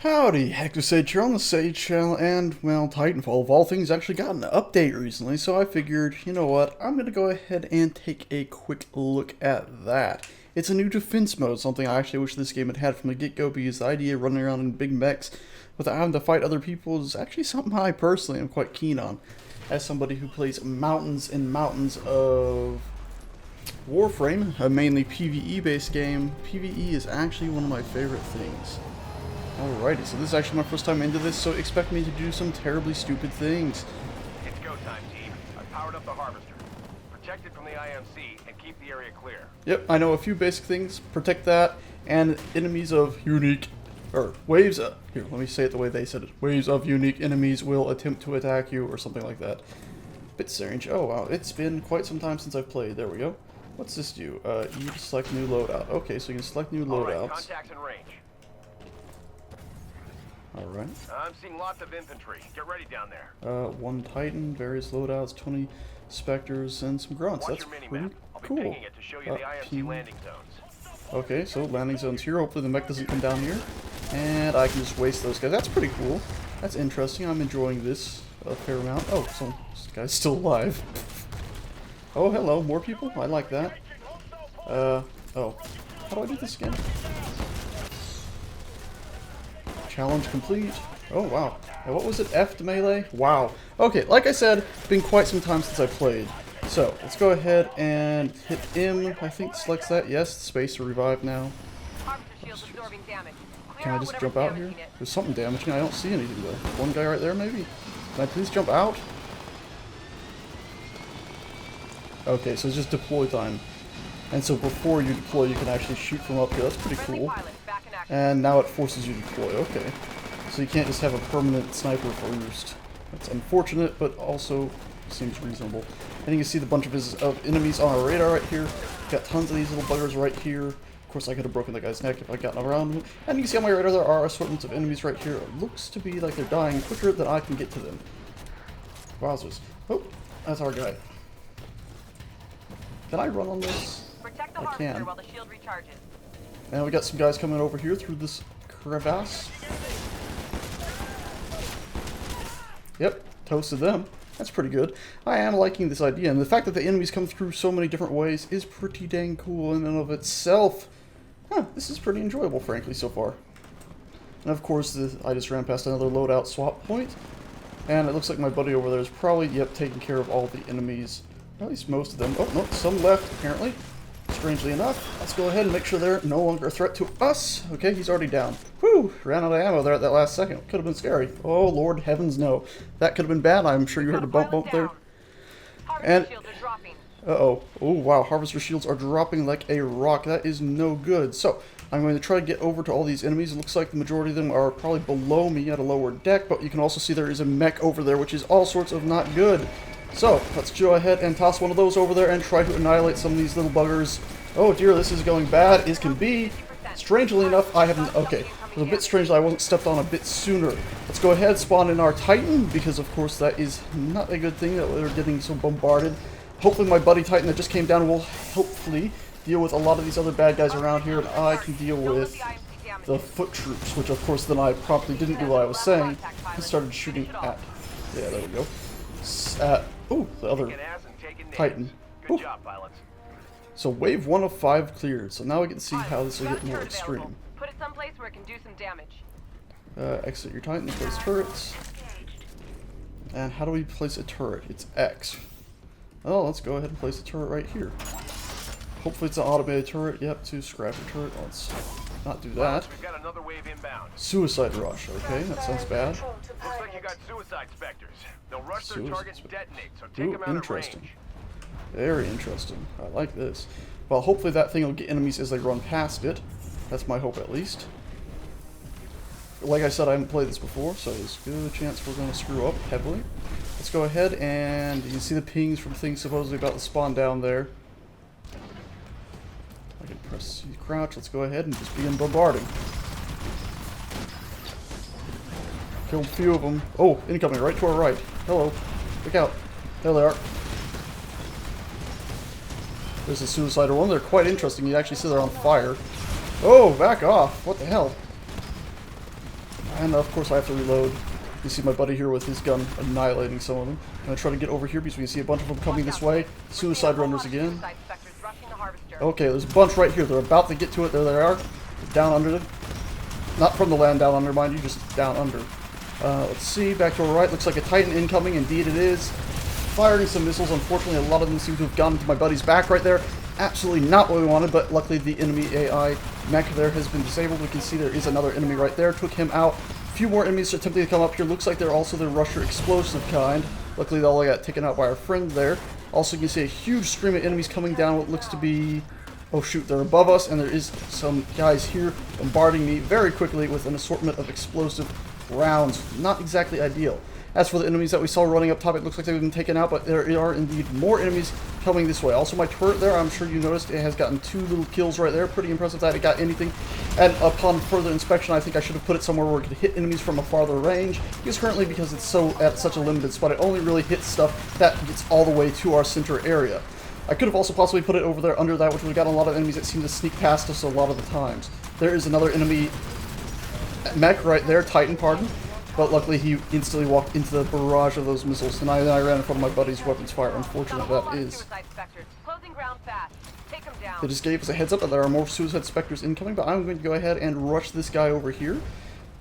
Howdy, Hector Sage here on the Sage channel, and, well, Titanfall of all things actually got an update recently, so I figured, you know what, I'm going to go ahead and take a quick look at that. It's a new defense mode, something I actually wish this game had had from the get-go, because the idea of running around in big mechs without having to fight other people is actually something I personally am quite keen on. As somebody who plays mountains and mountains of Warframe, a mainly PvE-based game, PvE is actually one of my favorite things. Alrighty, so this is actually my first time into this, so expect me to do some terribly stupid things. It's go time, team. I've powered up the harvester. Protect it from the IMC and keep the area clear. Yep, I know a few basic things. Protect that, and enemies of unique, or waves of, here, let me say it the way they said it. Waves of unique enemies will attempt to attack you, or something like that. Bit strange. Oh wow, it's been quite some time since I've played. There we go. What's this do? You select new loadout. Okay, so you can select new loadouts. Alright, contacts in range. Alright. I'm seeing lots of infantry. Get ready down there. One Titan, various loadouts, 20 specters, and some grunts. Watch That's your pretty minimap. I'll be cool. pinging it to show you the IMC landing zones. Okay, so landing zones here. Hopefully the mech doesn't come down here. And I can just waste those guys. That's pretty cool. That's interesting. I'm enjoying this a fair amount. Oh, this guy's still alive. Oh, hello. More people? I like that. Oh. How do I do this again? Challenge complete. Oh, wow. And what was it? F to melee? Wow. Okay, like I said, it's been quite some time since I played. So, let's go ahead and hit M. I think selects that. Yes, space to revive now. Can I just jump out here? There's something damaging. I don't see anything though. One guy right there, maybe? Can I please jump out? Okay, so it's just deploy time. And so before you deploy, you can actually shoot from up here. That's pretty cool. And now it forces you to deploy. Okay. So you can't just have a permanent sniper roost. That's unfortunate, but also seems reasonable. And you can see the bunch of enemies on our radar right here. Got tons of these little buggers right here. Of course, I could have broken that guy's neck if I'd gotten around him. And you can see on my radar there are assortments of enemies right here. It looks to be like they're dying quicker than I can get to them. Wowzers. Oh, that's our guy. Can I run on this? I can. While the shield recharges. And we got some guys coming over here through this crevasse. Yep, toasted them. That's pretty good. I am liking this idea, and the fact that the enemies come through so many different ways is pretty dang cool in and of itself. Huh, this is pretty enjoyable, frankly, so far. And of course, I just ran past another loadout swap point, and it looks like my buddy over there is probably, yep, taking care of all the enemies. At least most of them. Oh, no, some left, apparently. Strangely enough, let's go ahead and make sure they're no longer a threat to us. Okay, he's already down. Whew, ran out of ammo there at that last second. Could have been scary. Oh, Lord heavens no. That could have been bad. I'm sure you heard a bump there. And, uh-oh. Oh, wow, harvester shields are dropping like a rock. That is no good. So, I'm going to try to get over to all these enemies. It looks like the majority of them are probably below me at a lower deck, but you can also see there is a mech over there, which is all sorts of not good. So, let's go ahead and toss one of those over there and try to annihilate some of these little buggers. Oh dear, this is going bad as can be. Strangely enough, I haven't... Okay, it was a bit strange that I wasn't stepped on a bit sooner. Let's go ahead and spawn in our Titan, because of course that is not a good thing that we're getting so bombarded. Hopefully my buddy Titan that just came down will hopefully deal with a lot of these other bad guys around here, and I can deal with the foot troops, which of course then I promptly didn't do what I was saying. I started shooting at... Yeah, there we go. Ooh, the other Titan. Ooh. So wave 1 of 5 cleared. So now we can see how this will get more extreme. Put it someplace where it can do some damage. Exit your Titan, place turrets. And how do we place a turret? It's X. Oh, let's go ahead and place a turret right here. Hopefully it's an automated turret. Yep, to scrap your turret. Let's not do that. We've got another wave inbound. Suicide rush. Okay, that sounds bad. Looks like you got suicide specters. They'll rush their targets and detonate, so take Ooh, them out interesting. of range. Very interesting. I like this. Well, hopefully that thing will get enemies as they run past it. That's my hope, at least. Like I said, I haven't played this before, so there's a good chance we're going to screw up heavily. Let's go ahead and you can see the pings from things supposedly about to spawn down there. I can press C crouch. Let's go ahead and just begin bombarding. Killed a few of them. Oh, incoming right to our right. Hello. Look out. There they are. There's a suicidal one. They're quite interesting. You actually see they're on fire. Oh, back off. What the hell? And of course I have to reload. You see my buddy here with his gun annihilating some of them. I'm going to try to get over here because we can see a bunch of them coming this way. Suicide runners again. Okay, there's a bunch right here. They're about to get to it. There they are. Down under them. Not from the land down under, mind you, just down under. Let's see, back to our right. Looks like a Titan incoming. Indeed it is. Firing some missiles. Unfortunately, a lot of them seem to have gone into my buddy's back right there. Absolutely not what we wanted, but luckily the enemy AI mech there has been disabled. We can see there is another enemy right there. Took him out. A few more enemies attempting to come up here. Looks like they're also the Rusher explosive kind. Luckily, they all got taken out by our friend there. Also, you can see a huge stream of enemies coming down what looks to be... Oh shoot, they're above us, and there is some guys here bombarding me very quickly with an assortment of explosive rounds. Not exactly ideal. As for the enemies that we saw running up top, it looks like they've been taken out, but there are indeed more enemies coming this way. Also, my turret there, I'm sure you noticed, it has gotten 2 little kills right there. Pretty impressive that it got anything. And upon further inspection, I think I should have put it somewhere where it could hit enemies from a farther range. Because currently, because it's at such a limited spot, it only really hits stuff that gets all the way to our center area. I could have also possibly put it over there under that, which would have gotten a lot of enemies that seem to sneak past us a lot of the times. There is another enemy mech right there, Titan, pardon. But luckily he instantly walked into the barrage of those missiles, and then I ran in front of my buddy's weapons fire. Unfortunate that is. They just gave us a heads up that there are more suicide specters incoming, but I'm going to go ahead and rush this guy over here,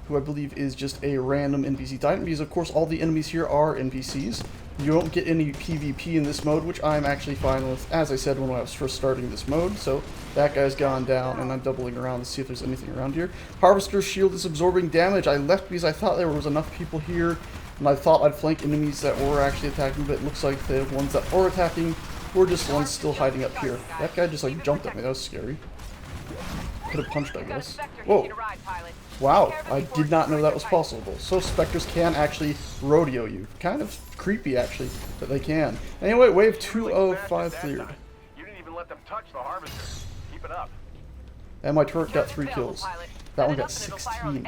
who I believe is just a random NPC Titan, because of course all the enemies here are NPCs. You don't get any PvP in this mode, which I'm actually fine with, as I said when I was first starting this mode. So that guy's gone down, and I'm doubling around to see if there's anything around here. Harvester's shield is absorbing damage. I left because I thought there was enough people here, and I thought I'd flank enemies that were actually attacking, but it looks like the ones that are attacking were just ones still hiding up here. That guy just like jumped at me. That was scary. Could have punched, I guess. Whoa. Wow, I did not know that was possible. So specters can actually rodeo you. Kind of creepy, actually, that they can. Anyway, wave 2 of 5 cleared. You didn't even let them touch the harvester. Keep it up. And my turret got 3 kills. That one got 16.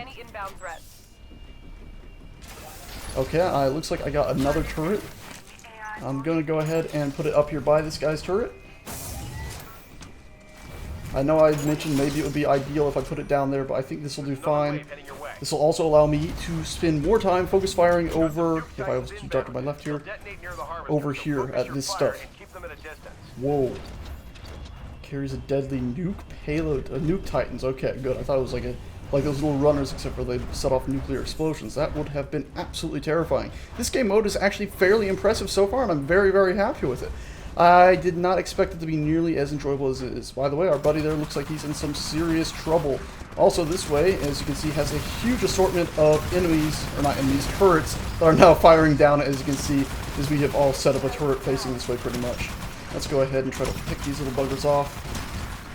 Okay, looks like I got another turret. I'm going to go ahead and put it up here by this guy's turret. I know I mentioned maybe it would be ideal if I put it down there, but I think this will do fine. This will also allow me to spend more time focus firing over, if I was to dart to my left here, over here at this stuff. Whoa. Carries a deadly nuke payload, nuke titans. Okay, good. I thought it was like those little runners, except for they set off nuclear explosions. That would have been absolutely terrifying. This game mode is actually fairly impressive so far, and I'm very, very happy with it. I did not expect it to be nearly as enjoyable as it is. By the way, our buddy there looks like he's in some serious trouble. Also this way, as you can see, has a huge assortment of enemies, or not enemies, turrets, that are now firing down, as you can see, as we have all set up a turret facing this way pretty much. Let's go ahead and try to pick these little buggers off.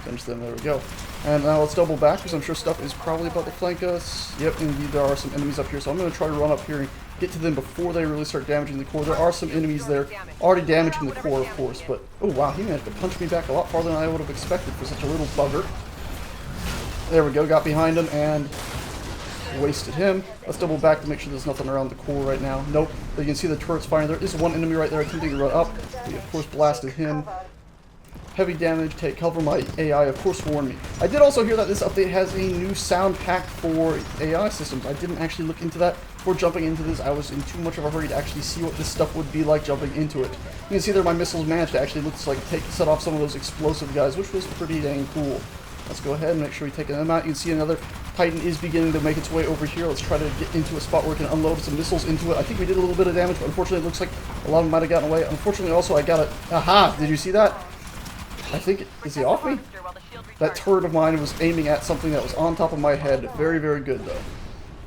Finish them, there we go. And now let's double back, because I'm sure stuff is probably about to flank us. Yep, indeed there are some enemies up here, so I'm going to try to run up here and get to them before they really start damaging the core. There are some enemies there already damaging the core, of course, but oh wow, he managed to punch me back a lot farther than I would have expected for such a little bugger. There we go, got behind him and wasted him. Let's double back to make sure there's nothing around the core right now. Nope, but you can see the turrets firing. There is one enemy right there attempting to run up. We of course blasted him. Heavy damage, take cover. My AI of course warned me. I did also hear that this update has a new sound pack for AI systems. I didn't actually look into that before jumping into this. I was in too much of a hurry to actually see what this stuff would be like jumping into it. You can see there my missiles managed to actually looks like set off some of those explosive guys, which was pretty dang cool. Let's go ahead and make sure we take them out. You can see another Titan is beginning to make its way over here. Let's try to get into a spot where we can unload some missiles into it. I think we did a little bit of damage, but unfortunately it looks like a lot of them might have gotten away. Unfortunately also I got it. Aha! Did you see that? I think, is he off me? That turret of mine was aiming at something that was on top of my head. Very, very good, though.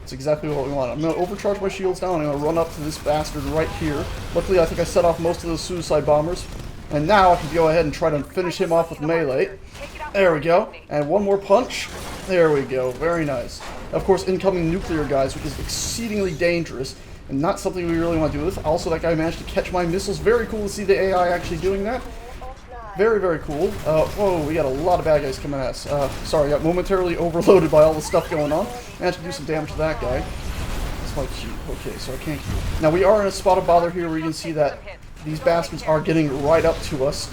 That's exactly what we want. I'm going to overcharge my shields now, and I'm going to run up to this bastard right here. Luckily, I think I set off most of those suicide bombers. And now I can go ahead and try to finish him off with melee. There we go. And one more punch. There we go. Very nice. Of course, incoming nuclear guys, which is exceedingly dangerous, and not something we really want to do with. Also, that guy managed to catch my missiles. Very cool to see the AI actually doing that. Very, very cool. Whoa, we got a lot of bad guys coming at us. Sorry, got momentarily overloaded by all the stuff going on. Managed to do some damage to that guy. That's my cue. Okay, so I can't cue. Now, we are in a spot of bother here where you can see that these bastards are getting right up to us.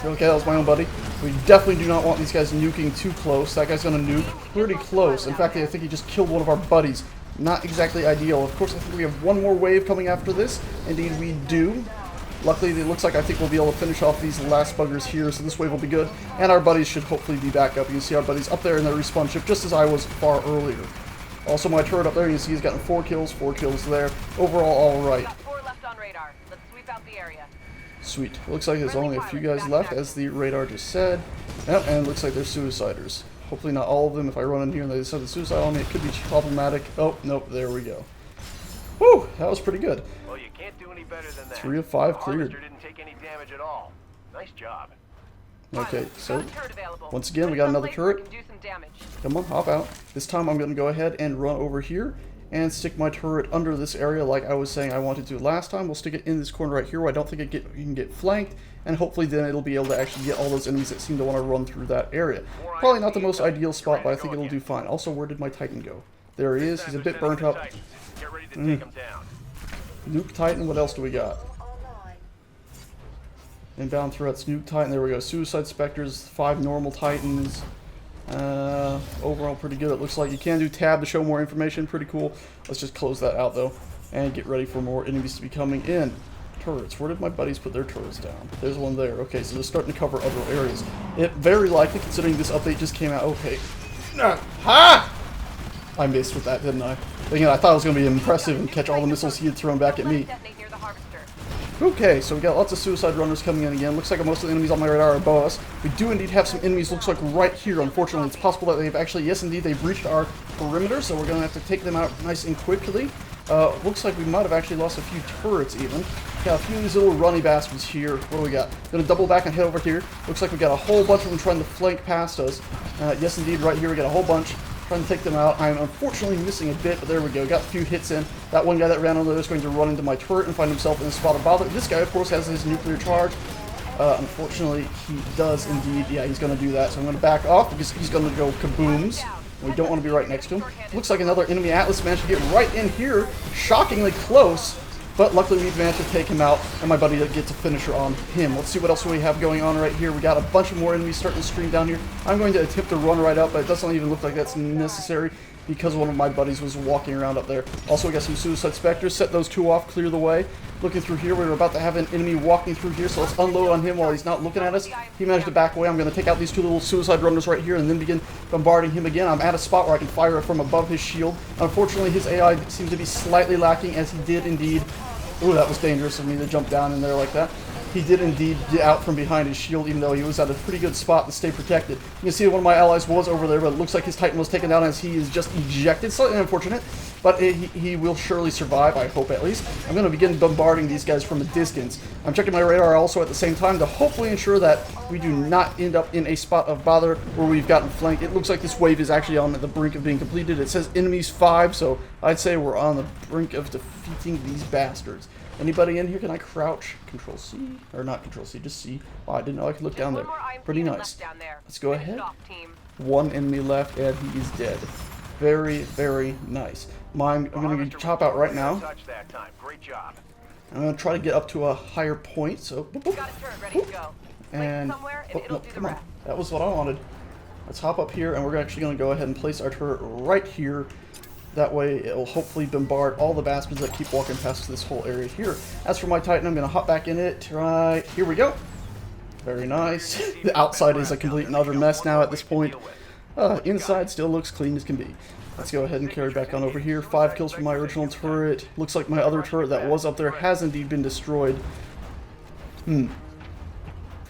Okay, that was my own buddy. We definitely do not want these guys nuking too close. That guy's going to nuke pretty close. In fact, I think he just killed one of our buddies. Not exactly ideal. Of course, I think we have one more wave coming after this. Indeed, we do. Luckily, it looks like I think we'll be able to finish off these last buggers here, so this wave will be good. And our buddies should hopefully be back up. You can see our buddies up there in their respawn ship, just as I was far earlier. Also, my turret up there, you can see he's gotten 4 kills there. Overall, all right. Got 4 left on radar. Let's sweep out the area. Sweet. Looks like there's only a few guys left, as the radar just said. Yep, and it looks like they're suiciders. Hopefully not all of them. If I run in here and they decide to suicide on me, it could be problematic. Oh, nope, there we go. Whew, that was pretty good. Well, you can't do any better than that. 3 of 5 The cleared. Harvester didn't take any damage at all. Nice job. Okay, so Got a turret available. once again, we Put got it another someplace where it turret. can do some damage. Come on, hop out. This time I'm going to go ahead and run over here and stick my turret under this area like I was saying I wanted to last time. We'll stick it in this corner right here where I don't think you can get flanked, and hopefully then it'll be able to actually get all those enemies that seem to want to run through that area. Probably not the most ideal spot, but I think it'll do fine. Also, where did my Titan go? There he is. He's a bit burnt up. Get ready to take him down. Nuke Titan, what else do we got? Inbound threats, Nuke Titan, there we go. Suicide Specters, 5 normal Titans. Overall pretty good. It looks like you can do tab to show more information. Pretty cool. Let's just close that out though and get ready for more enemies to be coming in. Turrets. Where did my buddies put their turrets down? There's one there. Okay, so they're starting to cover other areas. It very likely, considering this update just came out. Okay. Ha! I missed with that, didn't I? Again, I thought it was going to be impressive and catch all the missiles he had thrown back at me. Detonate near the harvester. Okay, so we got lots of suicide runners coming in again. Looks like most of the enemies on my radar are above us. We do indeed have some enemies, looks like right here. Unfortunately, it's possible that they've actually, yes indeed, they've breached our perimeter, so we're going to have to take them out nice and quickly. Looks like we might have actually lost a few turrets even. Got a few of these little runny bastards here. What do we got? Gonna double back and head over here. Looks like we got a whole bunch of them trying to flank past us. Yes indeed, right here we got a whole bunch. Trying to take them out. I'm unfortunately missing a bit, but there we go. Got a few hits in. That one guy that ran over there is going to run into my turret and find himself in a spot of bother. This guy, of course, has his nuclear charge. Unfortunately, he does indeed. Yeah, he's going to do that. So I'm going to back off because he's going to go kabooms. We don't want to be right next to him. Looks like another enemy Atlas managed to get right in here. Shockingly close. But luckily we've managed to take him out, and my buddy gets a finisher on him. Let's see what else we have going on right here. We got a bunch of more enemies starting to stream down here. I'm going to attempt to run right up, but it doesn't even look like that's necessary because one of my buddies was walking around up there. Also, we got some Suicide Specters. Set those 2 off, clear the way. Looking through here, we're about to have an enemy walking through here, so let's unload on him while he's not looking at us. He managed to back away. I'm going to take out these 2 little Suicide Runners right here and then begin bombarding him again. I'm at a spot where I can fire from above his shield. Unfortunately, his AI seems to be slightly lacking, as he did indeed. Ooh, that was dangerous of me to jump down in there like that. He did indeed get out from behind his shield, even though he was at a pretty good spot to stay protected. You can see one of my allies was over there, but it looks like his Titan was taken down as he is just ejected. Slightly unfortunate, but he will surely survive, I hope at least. I'm going to begin bombarding these guys from a distance. I'm checking my radar also at the same time to hopefully ensure that we do not end up in a spot of bother where we've gotten flanked. It looks like this wave is actually on the brink of being completed. It says enemies 5, so I'd say we're on the brink of defeating these bastards. Anybody in here? Can I crouch? Control C? Or not Control C, just C. Oh, I didn't know I could look down there. Pretty nice. Let's go ahead. 1 enemy left, and he is dead. Very, very nice. I'm going to chop out right now. I'm going to try to get up to a higher point. So, boop, boop. And oh, no, come on. That was what I wanted. Let's hop up here, and we're actually going to go ahead and place our turret right here. That way, it will hopefully bombard all the bastards that keep walking past this whole area here. As for my Titan, I'm going to hop back in it. Right, here we go. Very nice. The outside is a complete and utter mess now at this point. Inside still looks clean as can be. Let's go ahead and carry back on over here. 5 kills from my original turret. Looks like my other turret that was up there has indeed been destroyed.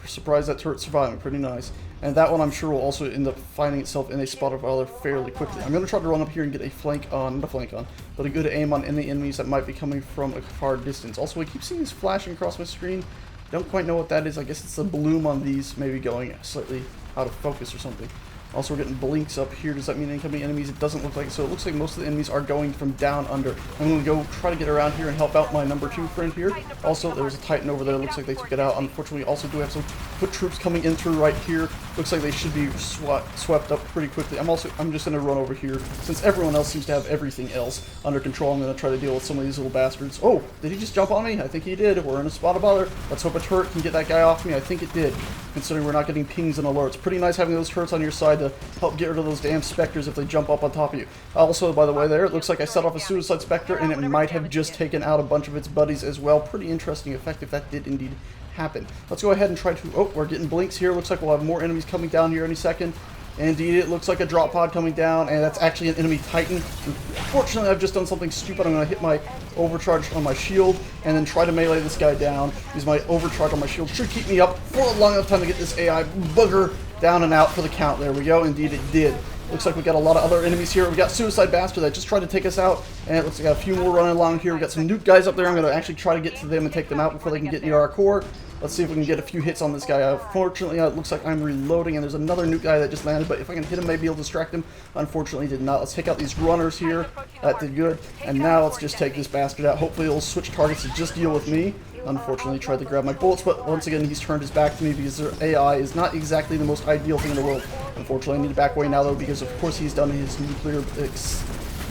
Surprised that turret survived. Pretty nice. And that one I'm sure will also end up finding itself in a spot of bother fairly quickly. I'm going to try to run up here and get a flank on, not a flank on, but a good aim on any enemies that might be coming from a far distance. Also, I keep seeing these flashing across my screen. Don't quite know what that is. I guess it's the bloom on these maybe going slightly out of focus or something. Also, we're getting blinks up here. Does that mean incoming enemies? It doesn't look like it. So it looks like most of the enemies are going from down under. I'm going to go try to get around here and help out my number 2 friend here. Also, there's a Titan over there. Looks like they took it out. Unfortunately, we also do have some foot troops coming in through right here. Looks like they should be swept up pretty quickly. I'm just going to run over here. Since everyone else seems to have everything else under control, I'm going to try to deal with some of these little bastards. Oh, did he just jump on me? I think he did. We're in a spot of bother. Let's hope a turret can get that guy off me. I think it did, considering we're not getting pings and alerts. Pretty nice having those turrets on your side to help get rid of those damn specters if they jump up on top of you. Also, by the way, there, it looks like I set off a suicide specter, and it might have just taken out a bunch of its buddies as well. Pretty interesting effect if that did indeed happen. Let's go ahead and try to... Oh, we're getting blinks here. Looks like we'll have more enemies coming down here any second. Indeed, it looks like a drop pod coming down, and that's actually an enemy Titan. Unfortunately, I've just done something stupid. I'm going to hit my overcharge on my shield, and then try to melee this guy down. Use my overcharge on my shield. Should keep me up for a long enough time to get this AI booger down and out for the count. There we go. Indeed, it did. Looks like we got a lot of other enemies here. We got Suicide Bastard that just tried to take us out, and it looks like we got a few more running along here. We got some nuke guys up there. I'm going to actually try to get to them and take them out before they can get near our core. Let's see if we can get a few hits on this guy. Unfortunately, it looks like I'm reloading, and there's another nuke guy that just landed, but if I can hit him, maybe he'll distract him. Unfortunately, did not. Let's take out these runners here. That did good. And now let's just take this bastard out. Hopefully, he'll switch targets to just deal with me. Unfortunately, tried to grab my bullets, but once again, he's turned his back to me because their AI is not exactly the most ideal thing in the world. Unfortunately, I need to back away now, though, because of course he's done his nuclear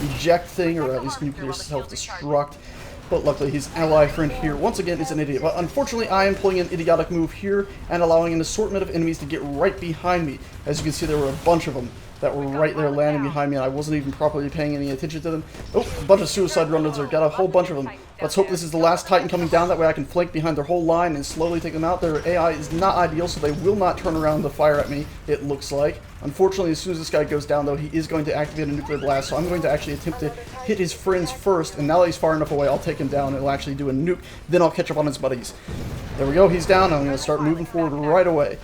eject thing, or at least nuclear self-destruct. But luckily, his ally friend here, once again, is an idiot. But unfortunately, I am pulling an idiotic move here and allowing an assortment of enemies to get right behind me. As you can see, there were a bunch of them that were right there landing behind me, and I wasn't even properly paying any attention to them. Oh, a bunch of suicide runners there. Got a whole bunch of them. Let's hope this is the last Titan coming down. That way I can flank behind their whole line and slowly take them out. Their AI is not ideal, so they will not turn around to fire at me, it looks like. Unfortunately, as soon as this guy goes down, though, he is going to activate a nuclear blast, so I'm going to actually attempt to hit his friends first, and now that he's far enough away, I'll take him down, and it'll actually do a nuke. Then I'll catch up on his buddies. There we go, he's down. I'm going to start moving forward right away.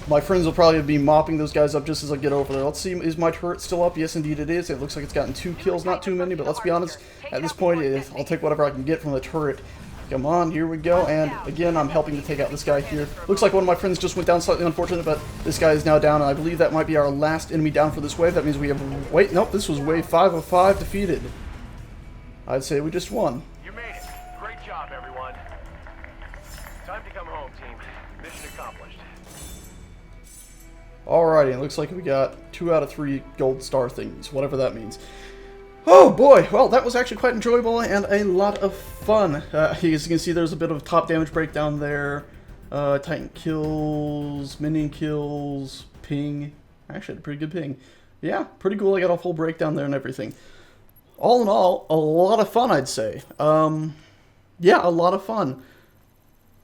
My friends will probably be mopping those guys up just as I get over there. Let's see, is my turret still up? Yes, indeed it is. It looks like it's gotten 2 kills, not too many, but let's be honest, at this point, I'll take whatever I can get from the turret. Come on, here we go, and again, I'm helping to take out this guy here. Looks like one of my friends just went down, slightly unfortunate, but this guy is now down, and I believe that might be our last enemy down for this wave. That means we have... Wait, nope, this was wave 5 of 5 defeated. I'd say we just won. You made it. Great job, everyone. Time to come home, team. Mission accomplished. Alrighty, it looks like we got 2 out of 3 gold star thingies, whatever that means. Oh boy, well that was actually quite enjoyable and a lot of fun. As you can see, there's a bit of top damage breakdown there. Titan kills, minion kills, ping. Actually, had a pretty good ping. Yeah, pretty cool. I got a full breakdown there and everything. All in all, a lot of fun, I'd say. Yeah, a lot of fun.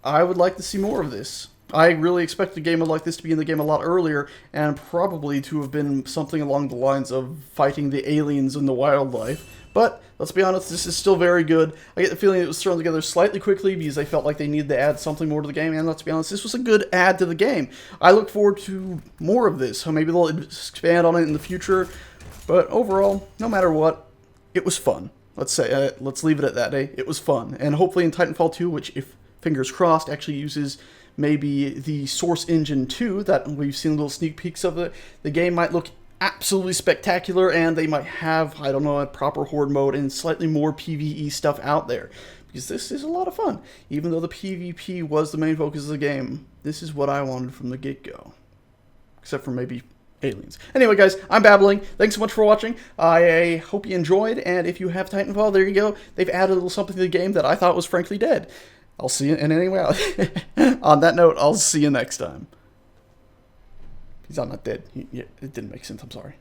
I would like to see more of this. I really expected a game like this to be in the game a lot earlier, and probably to have been something along the lines of fighting the aliens and the wildlife. But, let's be honest, this is still very good. I get the feeling it was thrown together slightly quickly because they felt like they needed to add something more to the game, and let's be honest, this was a good add to the game. I look forward to more of this. Maybe they'll expand on it in the future, but overall, no matter what, it was fun. Let's leave it at that, eh? It was fun. And hopefully in Titanfall 2, which, if fingers crossed, actually uses maybe the Source Engine 2, that we've seen little sneak peeks of it, the game might look absolutely spectacular, and they might have, I don't know, a proper Horde mode and slightly more PvE stuff out there. Because this is a lot of fun. Even though the PvP was the main focus of the game, this is what I wanted from the get-go. Except for maybe aliens. Anyway, guys, I'm babbling. Thanks so much for watching. I hope you enjoyed, and if you have Titanfall, there you go. They've added a little something to the game that I thought was frankly dead. I'll see you, and anyway, on that note, I'll see you next time. He's not dead. It didn't make sense, I'm sorry.